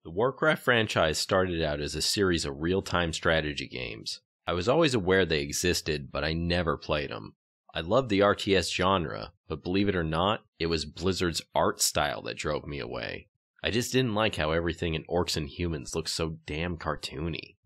The Warcraft franchise started out as a series of real-time strategy games. I was always aware they existed, but I never played them. I loved the RTS genre, but believe it or not, it was Blizzard's art style that drove me away. I just didn't like how everything in Orcs and Humans looked so damn cartoony.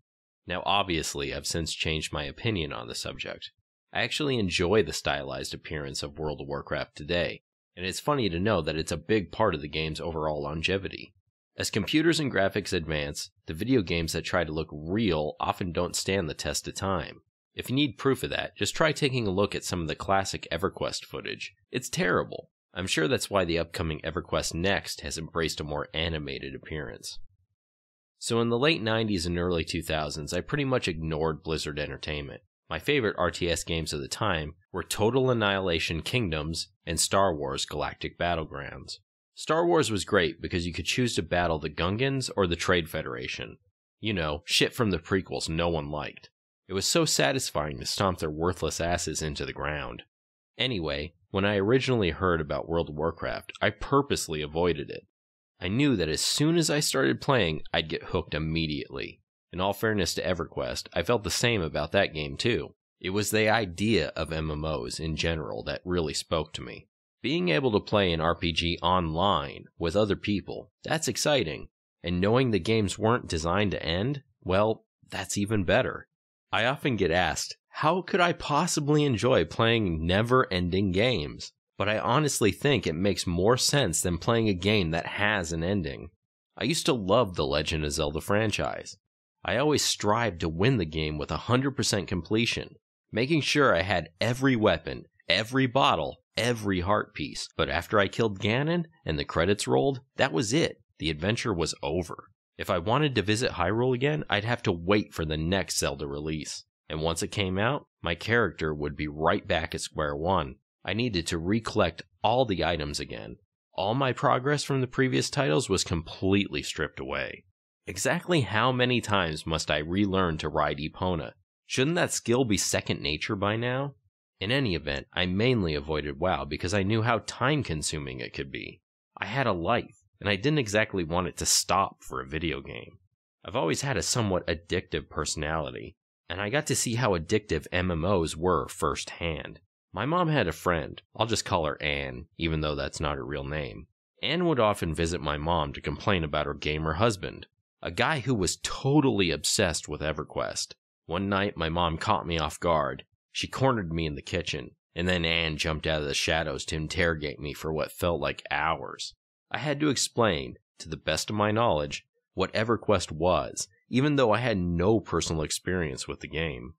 Now obviously, I've since changed my opinion on the subject. I actually enjoy the stylized appearance of World of Warcraft today, and it's funny to know that it's a big part of the game's overall longevity. As computers and graphics advance, the video games that try to look real often don't stand the test of time. If you need proof of that, just try taking a look at some of the classic EverQuest footage. It's terrible. I'm sure that's why the upcoming EverQuest Next has embraced a more animated appearance. So in the late 90s and early 2000s, I pretty much ignored Blizzard Entertainment. My favorite RTS games of the time were Total Annihilation Kingdoms and Star Wars Galactic Battlegrounds. Star Wars was great because you could choose to battle the Gungans or the Trade Federation. You know, shit from the prequels no one liked. It was so satisfying to stomp their worthless asses into the ground. Anyway, when I originally heard about World of Warcraft, I purposely avoided it. I knew that as soon as I started playing, I'd get hooked immediately. In all fairness to EverQuest, I felt the same about that game too. It was the idea of MMOs in general that really spoke to me. Being able to play an RPG online with other people, that's exciting. And knowing the games weren't designed to end, well, that's even better. I often get asked, how could I possibly enjoy playing never-ending games? But I honestly think it makes more sense than playing a game that has an ending. I used to love the Legend of Zelda franchise. I always strived to win the game with 100% completion, making sure I had every weapon, every bottle, every heart piece. But after I killed Ganon and the credits rolled, that was it. The adventure was over. If I wanted to visit Hyrule again, I'd have to wait for the next Zelda release. And once it came out, my character would be right back at square one. I needed to recollect all the items again. All my progress from the previous titles was completely stripped away. Exactly how many times must I relearn to ride Epona? Shouldn't that skill be second nature by now? In any event, I mainly avoided WoW because I knew how time-consuming it could be. I had a life, and I didn't exactly want it to stop for a video game. I've always had a somewhat addictive personality, and I got to see how addictive MMOs were firsthand. My mom had a friend, I'll just call her Anne, even though that's not her real name. Anne would often visit my mom to complain about her gamer husband, a guy who was totally obsessed with EverQuest. One night, my mom caught me off guard. She cornered me in the kitchen, and then Anne jumped out of the shadows to interrogate me for what felt like hours. I had to explain, to the best of my knowledge, what EverQuest was, even though I had no personal experience with the game.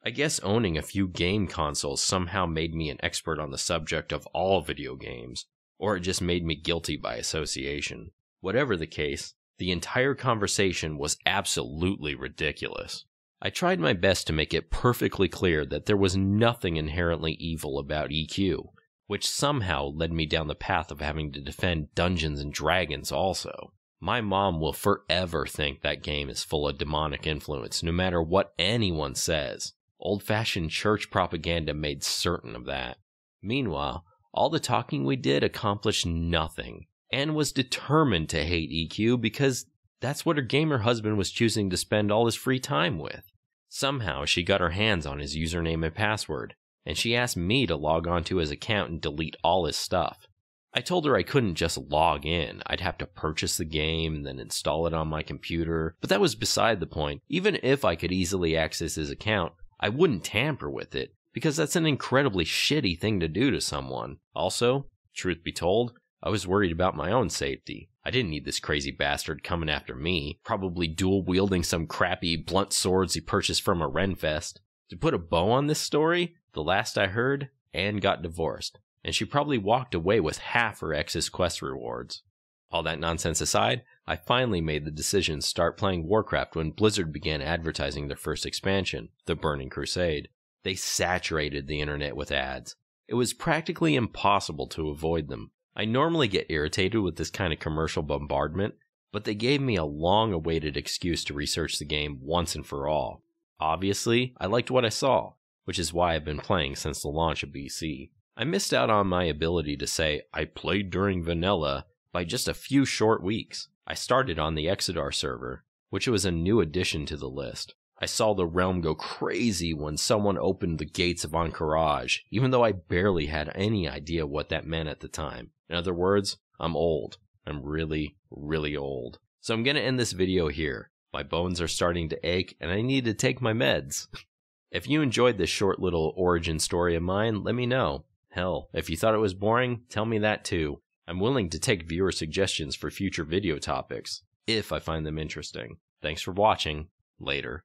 I guess owning a few game consoles somehow made me an expert on the subject of all video games, or it just made me guilty by association. Whatever the case, the entire conversation was absolutely ridiculous. I tried my best to make it perfectly clear that there was nothing inherently evil about EQ, which somehow led me down the path of having to defend Dungeons and Dragons also. My mom will forever think that game is full of demonic influence, no matter what anyone says. Old-fashioned church propaganda made certain of that. Meanwhile, all the talking we did accomplished nothing. Anne was determined to hate EQ because that's what her gamer husband was choosing to spend all his free time with. Somehow she got her hands on his username and password, and she asked me to log onto his account and delete all his stuff. I told her I couldn't just log in. I'd have to purchase the game and then install it on my computer, but that was beside the point. Even if I could easily access his account, I wouldn't tamper with it, because that's an incredibly shitty thing to do to someone. Also, truth be told, I was worried about my own safety. I didn't need this crazy bastard coming after me, probably dual-wielding some crappy blunt swords he purchased from a Renfest. To put a bow on this story, the last I heard, Anne got divorced, and she probably walked away with half her ex's quest rewards. All that nonsense aside, I finally made the decision to start playing Warcraft when Blizzard began advertising their first expansion, The Burning Crusade. They saturated the internet with ads. It was practically impossible to avoid them. I normally get irritated with this kind of commercial bombardment, but they gave me a long-awaited excuse to research the game once and for all. Obviously, I liked what I saw, which is why I've been playing since the launch of BC. I missed out on my ability to say, I played during vanilla, by just a few short weeks. I started on the Exodar server, which was a new addition to the list. I saw the realm go crazy when someone opened the gates of Ahn'Qiraj, even though I barely had any idea what that meant at the time. In other words, I'm old. I'm really, really old. So I'm gonna end this video here. My bones are starting to ache, and I need to take my meds. If you enjoyed this short little origin story of mine, let me know. Hell, if you thought it was boring, tell me that too. I'm willing to take viewer suggestions for future video topics, if I find them interesting. Thanks for watching. Later.